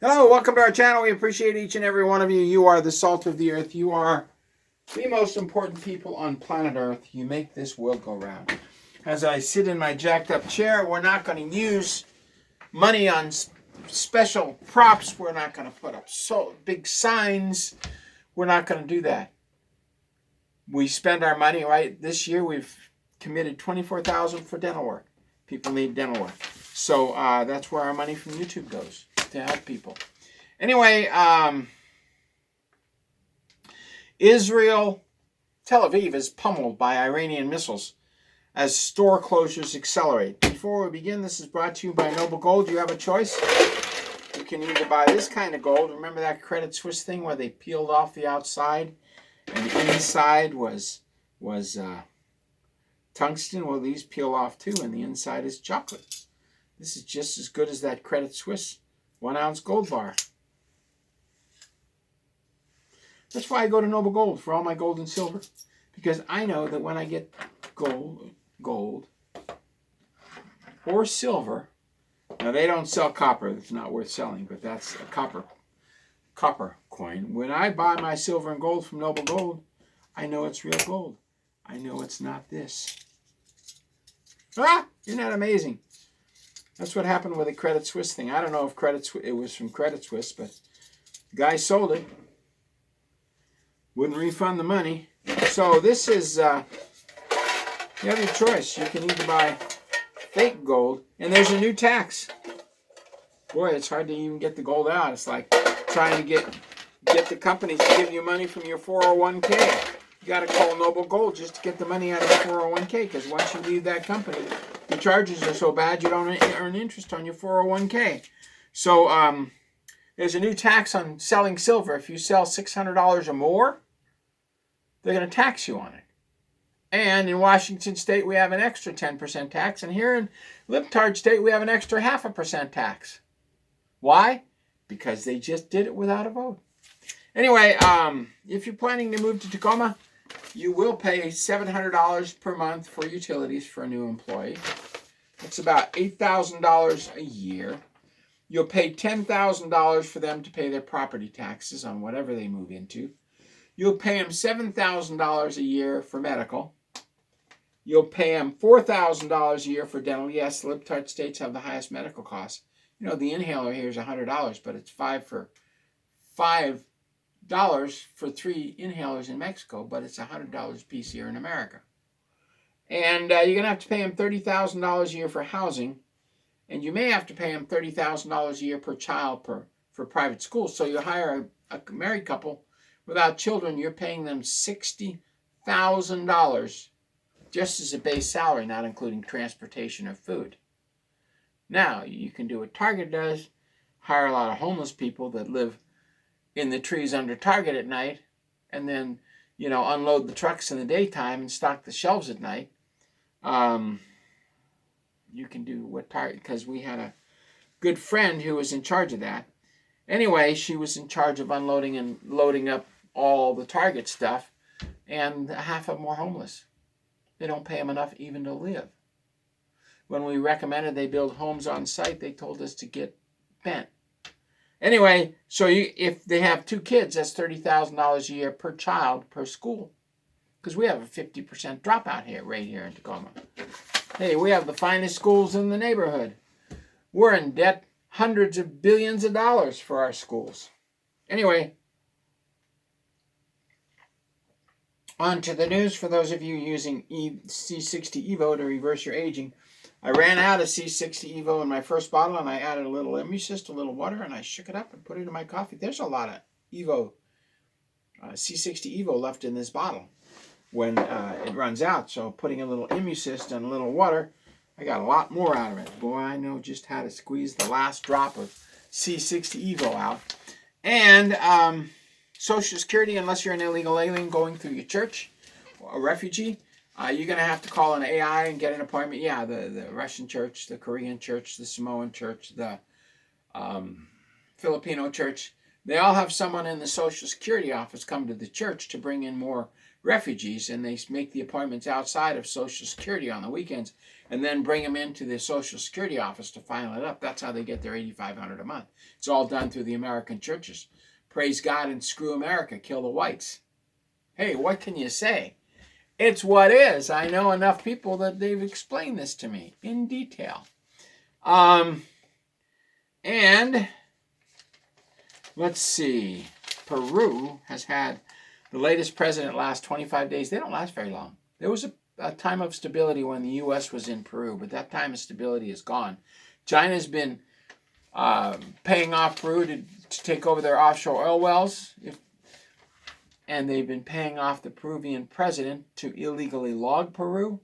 Hello, welcome to our channel. We appreciate each and every one of you. You are the salt of the earth. You are the most important people on planet Earth. You make this world go round. As I sit in my jacked up chair, we're not going to use money on special props. We're not going to put up so big signs. We're not going to do that. We spend our money, right? This year we've committed $24,000 for dental work. People need dental work. So that's where our money from YouTube goes, to help people. Anyway, Israel, Tel Aviv is pummeled by Iranian missiles as store closures accelerate. Before we begin, this is brought to you by Noble Gold. You have a choice. You can either buy this kind of gold. Remember that Credit Suisse thing where they peeled off the outside and the inside was tungsten? Well, these peel off too, and the inside is chocolate. This is just as good as that Credit Suisse 1 ounce gold bar. That's why I go to Noble Gold for all my gold and silver. Because I know that when I get gold or silver, now they don't sell copper, it's not worth selling, but that's a copper coin. When I buy my silver and gold from Noble Gold, I know it's real gold. I know it's not this. Isn't that amazing? That's what happened with the Credit Suisse thing. I don't know if it was from Credit Suisse, but the guy sold it. Wouldn't refund the money. So this is, you have your choice. You can either buy fake gold, and there's a new tax. Boy, it's hard to even get the gold out. It's like trying to get the companies to give you money from your 401k. You got to call Noble Gold just to get the money out of your 401k, because once you leave that company, the charges are so bad you don't earn interest on your 401k. So there's a new tax on selling silver. If you sell $600 or more, they're going to tax you on it. And in Washington State, we have an extra 10% tax. And here in Libtard State, we have an extra 0.5% tax. Why? Because they just did it without a vote. Anyway, if you're planning to move to Tacoma, you will pay $700 per month for utilities for a new employee. That's about $8,000 a year. You'll pay $10,000 for them to pay their property taxes on whatever they move into. You'll pay them $7,000 a year for medical. You'll pay them $4,000 a year for dental. Yes, the Libtard states have the highest medical costs. You know, the inhaler here is $100, but it's $5 for 3 inhalers in Mexico, but it's $100 a piece here in America. And you're going to have to pay them $30,000 a year for housing, and you may have to pay them $30,000 a year per child for private schools. So you hire a married couple without children, you're paying them $60,000 just as a base salary, not including transportation or food. Now, you can do what Target does, hire a lot of homeless people that live in the trees under Target at night, and then, unload the trucks in the daytime and stock the shelves at night. You can do what Target, because we had a good friend who was in charge of that. Anyway, she was in charge of unloading and loading up all the Target stuff, and half of them were homeless. They don't pay them enough even to live. When we recommended they build homes on site, they told us to get bent. Anyway, so if they have 2 kids, that's $30,000 a year per child per school. Because we have a 50% dropout rate here in Tacoma. Hey, we have the finest schools in the neighborhood. We're in debt hundreds of billions of dollars for our schools. Anyway, on to the news. For those of you using C60 Evo to reverse your aging, I ran out of C60 Evo in my first bottle, and I added a little Emucist, a little water, and I shook it up and put it in my coffee. There's a lot of Evo, C60 Evo left in this bottle when it runs out. So putting a little Emucist and a little water, I got a lot more out of it. Boy, I know just how to squeeze the last drop of C60 Evo out. And Social Security, unless you're an illegal alien going through your church, or a refugee, you're going to have to call an AI and get an appointment. Yeah, the Russian church, the Korean church, the Samoan church, the Filipino church, they all have someone in the Social Security office come to the church to bring in more refugees, and they make the appointments outside of Social Security on the weekends. and then bring them into the Social Security office to file it up. That's how they get their $8,500 a month. It's all done through the American churches. Praise God and screw America. Kill the whites. Hey, what can you say? It's what is. I know enough people that they've explained this to me in detail. And let's see. Peru has had the latest president last 25 days. They don't last very long. There was a time of stability when the U.S. was in Peru, but that time of stability is gone. China's been paying off Peru to take over their offshore oil wells, and they've been paying off the Peruvian president to illegally log Peru.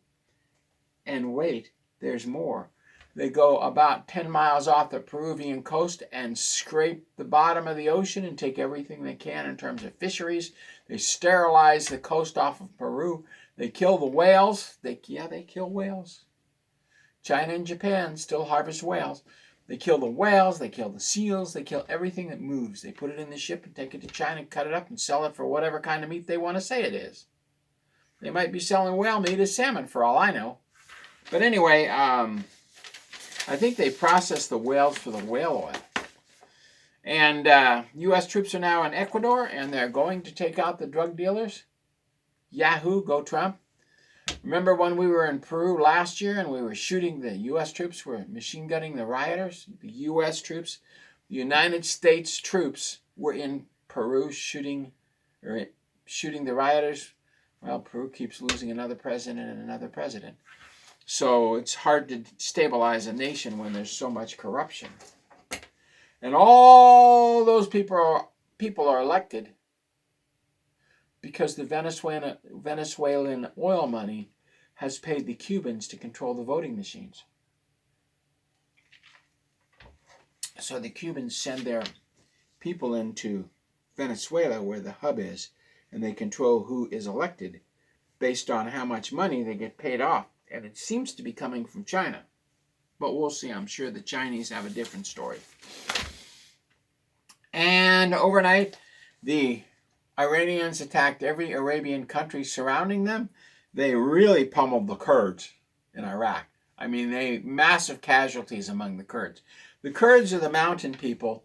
And wait, there's more. They go about 10 miles off the Peruvian coast and scrape the bottom of the ocean and take everything they can in terms of fisheries. They sterilize the coast off of Peru. They kill the whales. They kill whales. China and Japan still harvest whales. They kill the whales. They kill the seals. They kill everything that moves. They put it in the ship and take it to China, cut it up, and sell it for whatever kind of meat they want to say it is. They might be selling whale meat as salmon for all I know. But anyway, I think they process the whales for the whale oil. And U.S. troops are now in Ecuador, and they're going to take out the drug dealers. Yahoo, go Trump. Remember when we were in Peru last year and we were shooting, the U.S. troops were machine gunning the rioters? The U.S. troops, the United States troops were in Peru shooting the rioters. Well, Peru keeps losing another president and another president. So it's hard to stabilize a nation when there's so much corruption. And all those people are elected because the Venezuelan oil money has paid the Cubans to control the voting machines. So the Cubans send their people into Venezuela, where the hub is, and they control who is elected based on how much money they get paid off. And it seems to be coming from China. But we'll see. I'm sure the Chinese have a different story. And overnight, the Iranians attacked every Arabian country surrounding them. They really pummeled the Kurds in Iraq. I mean, massive casualties among the Kurds. The Kurds are the mountain people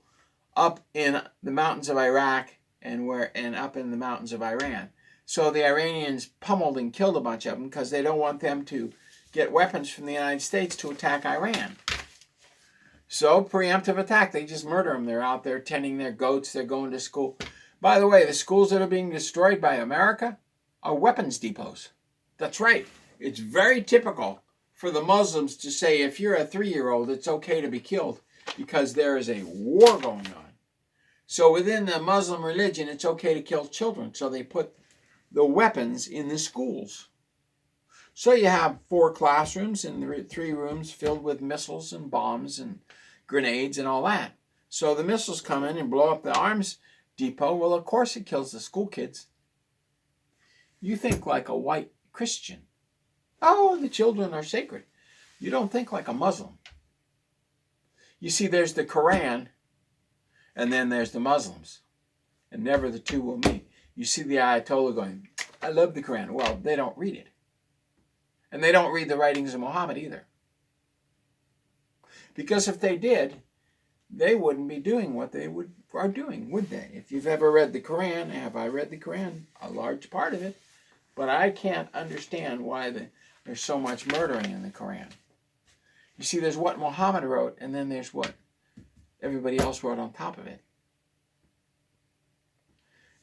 up in the mountains of Iraq and up in the mountains of Iran. So the Iranians pummeled and killed a bunch of them because they don't want them to get weapons from the United States to attack Iran. So preemptive attack, they just murder them. They're out there tending their goats. They're going to school. By the way, the schools that are being destroyed by America are weapons depots. That's right. It's very typical for the Muslims to say if you're a 3-year-old, it's okay to be killed because there is a war going on. So within the Muslim religion, it's okay to kill children. So they put the weapons in the schools. So you have 4 classrooms and 3 rooms filled with missiles and bombs and grenades and all that. So the missiles come in and blow up the arms depot. Well, of course it kills the school kids. You think like a white Christian. Oh, the children are sacred. You don't think like a Muslim. You see, there's the Quran, and then there's the Muslims. And never the two will meet. You see the Ayatollah going, I love the Quran. Well, they don't read it. And they don't read the writings of Muhammad either. Because if they did, they wouldn't be doing what they are doing, would they? If you've ever read the Quran, have I read the Quran? A large part of it. But I can't understand why there's so much murdering in the Quran. You see, there's what Muhammad wrote, and then there's what everybody else wrote on top of it.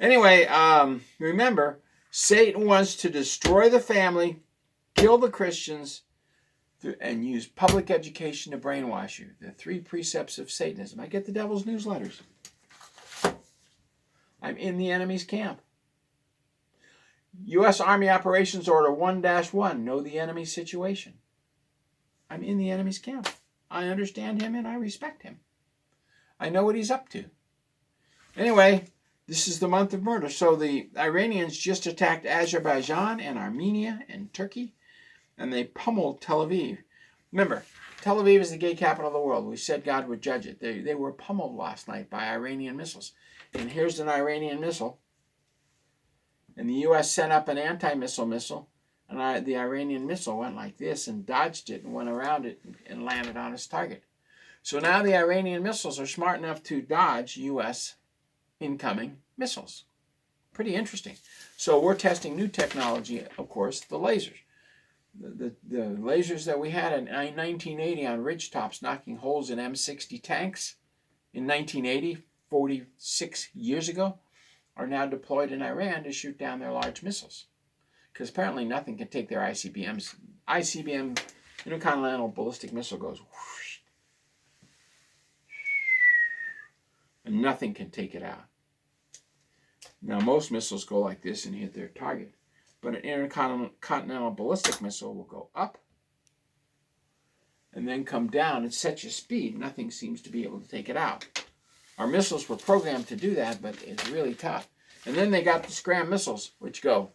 Anyway, remember, Satan wants to destroy the family, kill the Christians, and use public education to brainwash you. The 3 precepts of Satanism. I get the devil's newsletters. I'm in the enemy's camp. U.S. Army Operations Order 1-1. Know the enemy situation. I'm in the enemy's camp. I understand him and I respect him. I know what he's up to. Anyway, this is the month of murder. So the Iranians just attacked Azerbaijan and Armenia and Turkey, and they pummeled Tel Aviv. Remember, Tel Aviv is the gay capital of the world. We said God would judge it. They were pummeled last night by Iranian missiles. And here's an Iranian missile. And the U.S. sent up an anti-missile missile. And the Iranian missile went like this and dodged it and went around it and landed on its target. So now the Iranian missiles are smart enough to dodge U.S. incoming missiles. Pretty interesting. So we're testing new technology, of course, the lasers. The lasers that we had in 1980 on ridgetops knocking holes in M60 tanks in 1980, 46 years ago, are now deployed in Iran to shoot down their large missiles. Because apparently nothing can take their ICBMs. ICBM, intercontinental ballistic missile, goes whoosh, and nothing can take it out. Now most missiles go like this and hit their target. But an intercontinental ballistic missile will go up and then come down at such a speed, nothing seems to be able to take it out. Our missiles were programmed to do that, but it's really tough. And then they got the Scram missiles, which go,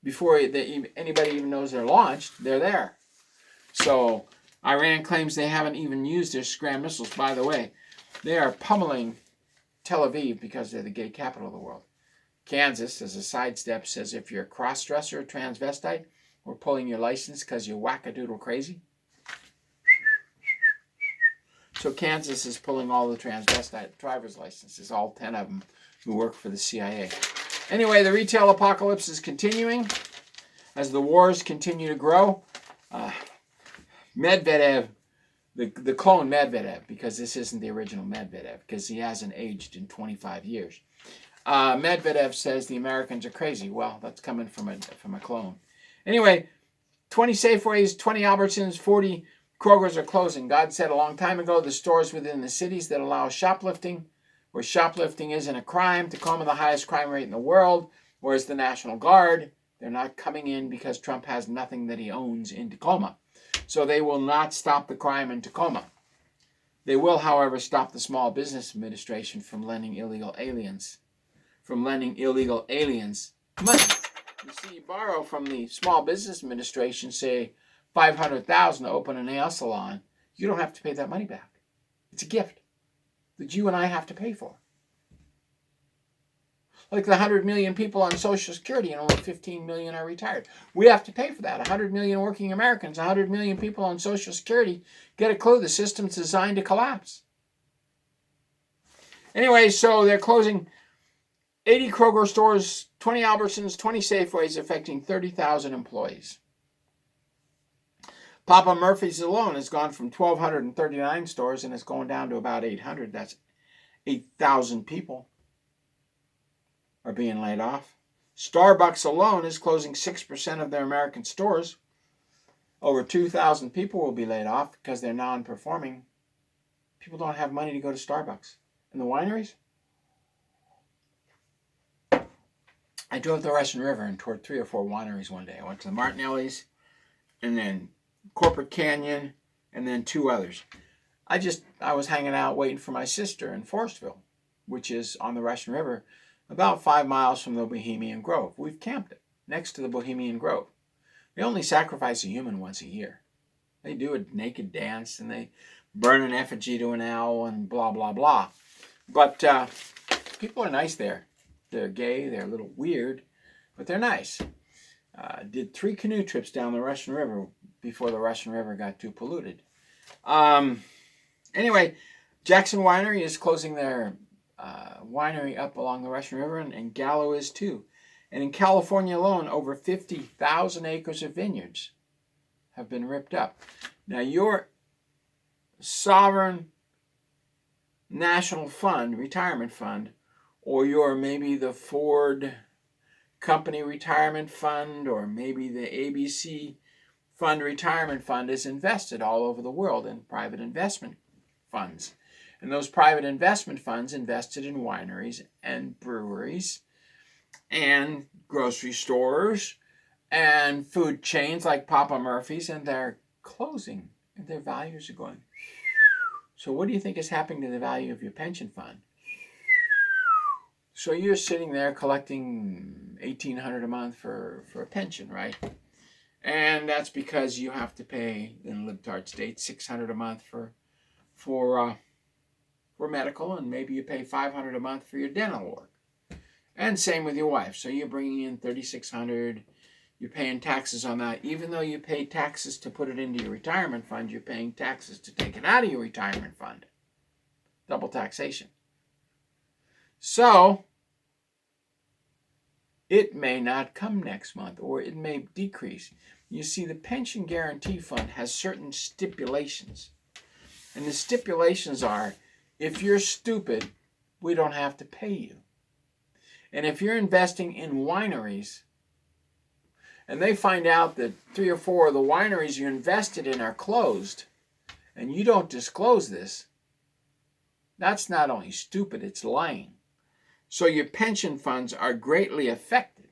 before anybody even knows they're launched, they're there. So Iran claims they haven't even used their Scram missiles. By the way, they are pummeling Tel Aviv because they're the gay capital of the world. Kansas, as a sidestep, says if you're a cross-dresser or transvestite, we're pulling your license because you're wackadoodle crazy. So Kansas is pulling all the transvestite driver's licenses, all 10 of them who work for the CIA. Anyway, the retail apocalypse is continuing as the wars continue to grow. Medvedev, the clone Medvedev, because this isn't the original Medvedev, because he hasn't aged in 25 years. Medvedev says the Americans are crazy. Well, that's coming from a clone. Anyway, 20 Safeways, 20 Albertsons, 40 Krogers are closing. God said a long time ago the stores within the cities that allow shoplifting, where shoplifting isn't a crime, Tacoma the highest crime rate in the world, whereas the National Guard, they're not coming in because Trump has nothing that he owns in Tacoma. So they will not stop the crime in Tacoma. They will, however, stop the Small Business Administration from lending illegal aliens money. You see, you borrow from the Small Business Administration, say $500,000 to open a nail salon, you don't have to pay that money back. It's a gift that you and I have to pay for. Like the 100 million people on Social Security and only 15 million are retired. We have to pay for that. 100 million working Americans, 100 million people on Social Security. Get a clue, the system's designed to collapse. Anyway, so they're closing 80 Kroger stores, 20 Albertsons, 20 Safeways, affecting 30,000 employees. Papa Murphy's alone has gone from 1,239 stores and it's going down to about 800. That's 8,000 people are being laid off. Starbucks alone is closing 6% of their American stores. Over 2,000 people will be laid off because they're non-performing. People don't have money to go to Starbucks. And the wineries? I drove the Russian River and toured 3 or 4 wineries one day. I went to the Martinelli's and then Corporate Canyon and then 2 others. I was hanging out waiting for my sister in Forestville, which is on the Russian River, about 5 miles from the Bohemian Grove. We've camped it next to the Bohemian Grove. They only sacrifice a human once a year. They do a naked dance and they burn an effigy to an owl and blah, blah, blah. But people are nice there. They're gay, they're a little weird, but they're nice. Did 3 canoe trips down the Russian River before the Russian River got too polluted. Anyway, Jackson Winery is closing their winery up along the Russian River, and Gallo is too. And in California alone, over 50,000 acres of vineyards have been ripped up. Now, your sovereign national fund, retirement fund, or your maybe the Ford Company Retirement Fund, or maybe the ABC Fund Retirement Fund is invested all over the world in private investment funds. And those private investment funds invested in wineries and breweries and grocery stores and food chains like Papa Murphy's, and they're closing and their values are going. So what do you think is happening to the value of your pension fund? So you're sitting there collecting $1,800 a month for a pension, right? And that's because you have to pay in libtard states $600 a month for medical, and maybe you pay $500 a month for your dental work. And same with your wife. So you're bringing in $3,600. you're paying taxes on that. Even though you pay taxes to put it into your retirement fund, you're paying taxes to take it out of your retirement fund. Double taxation. So, it may not come next month, or it may decrease. You see, the Pension Guarantee Fund has certain stipulations. And the stipulations are, if you're stupid, we don't have to pay you. And if you're investing in wineries, and they find out that 3 or 4 of the wineries you invested in are closed, and you don't disclose this, that's not only stupid, it's lying. So your pension funds are greatly affected.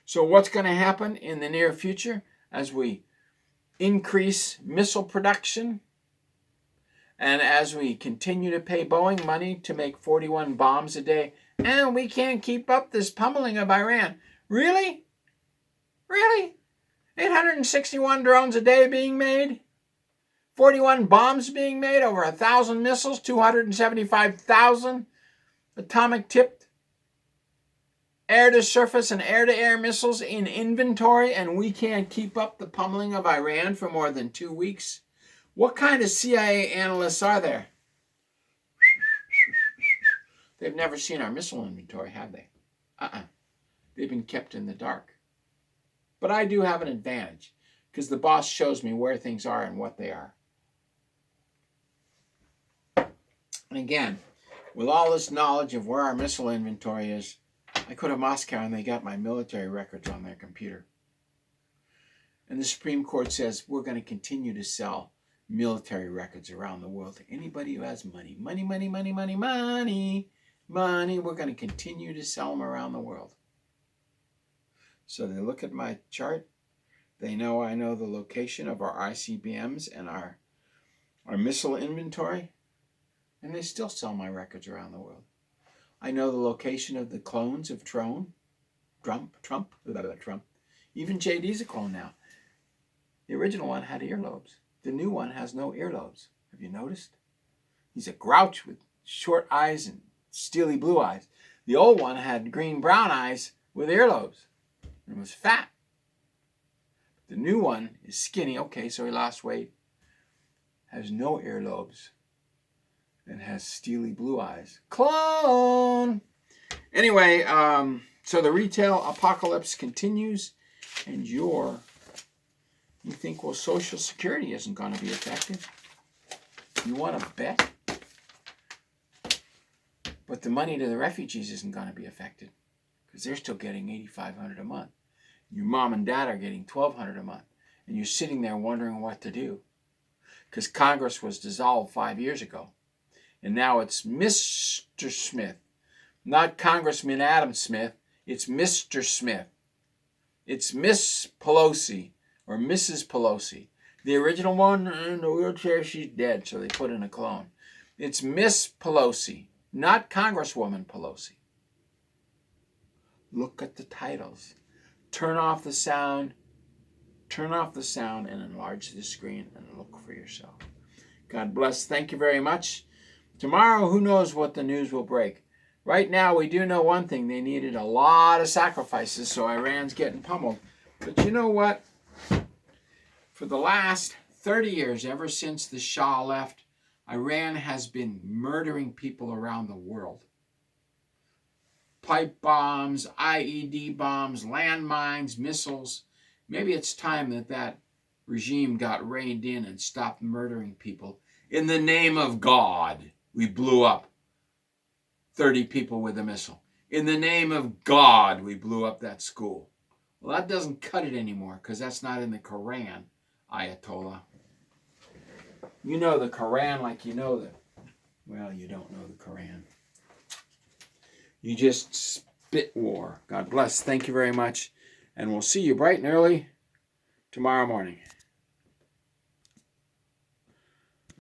So what's going to happen in the near future as we increase missile production and as we continue to pay Boeing money to make 41 bombs a day, and we can't keep up this pummeling of Iran? Really? Really? 861 drones a day being made? 41 bombs being made? Over 1,000 missiles? 275,000 atomic-tipped air-to-surface and air-to-air missiles in inventory, and we can't keep up the pummeling of Iran for more than 2 weeks? What kind of CIA analysts are there? They've never seen our missile inventory, have they? They've been kept in the dark. But I do have an advantage, because the boss shows me where things are and what they are. And again, with all this knowledge of where our missile inventory is, I go to Moscow and they got my military records on their computer. And the Supreme Court says we're going to continue to sell military records around the world to anybody who has money. Money, money, money, money, money, money. We're going to continue to sell them around the world. So they look at my chart. They know I know the location of our ICBMs and our missile inventory. And they still sell my records around the world. I know the location of the clones of Trump. Even JD's a clone now. The original one had earlobes. The new one has no earlobes. Have you noticed? He's a grouch with short eyes and steely blue eyes. The old one had green-brown eyes with earlobes and was fat. The new one is skinny. Okay, so he lost weight. Has no earlobes. And has steely blue eyes. Clone! Anyway, so the retail apocalypse continues, and you think, well, Social Security isn't going to be affected. You want to bet? But the money to the refugees isn't going to be affected, because they're still getting $8,500 a month. Your mom and dad are getting $1,200 a month, and you're sitting there wondering what to do, because Congress was dissolved 5 years ago. And now it's Mr. Smith, not Congressman Adam Smith. It's Mr. Smith. It's Miss Pelosi or Mrs. Pelosi. The original one in the wheelchair, she's dead, so they put in a clone. It's Miss Pelosi, not Congresswoman Pelosi. Look at the titles. Turn off the sound and enlarge the screen and look for yourself. God bless. Thank you very much. Tomorrow, who knows what the news will break. Right now, we do know one thing. They needed a lot of sacrifices, so Iran's getting pummeled. But you know what? For the last 30 years, ever since the Shah left, Iran has been murdering people around the world. Pipe bombs, IED bombs, landmines, missiles. Maybe it's time that regime got reined in and stopped murdering people. In the name of God, we blew up 30 people with a missile. In the name of God, we blew up that school. Well, that doesn't cut it anymore, because that's not in the Quran, Ayatollah. You know the Quran like you know well, you don't know the Quran. You just spit war. God bless. Thank you very much. And we'll see you bright and early tomorrow morning.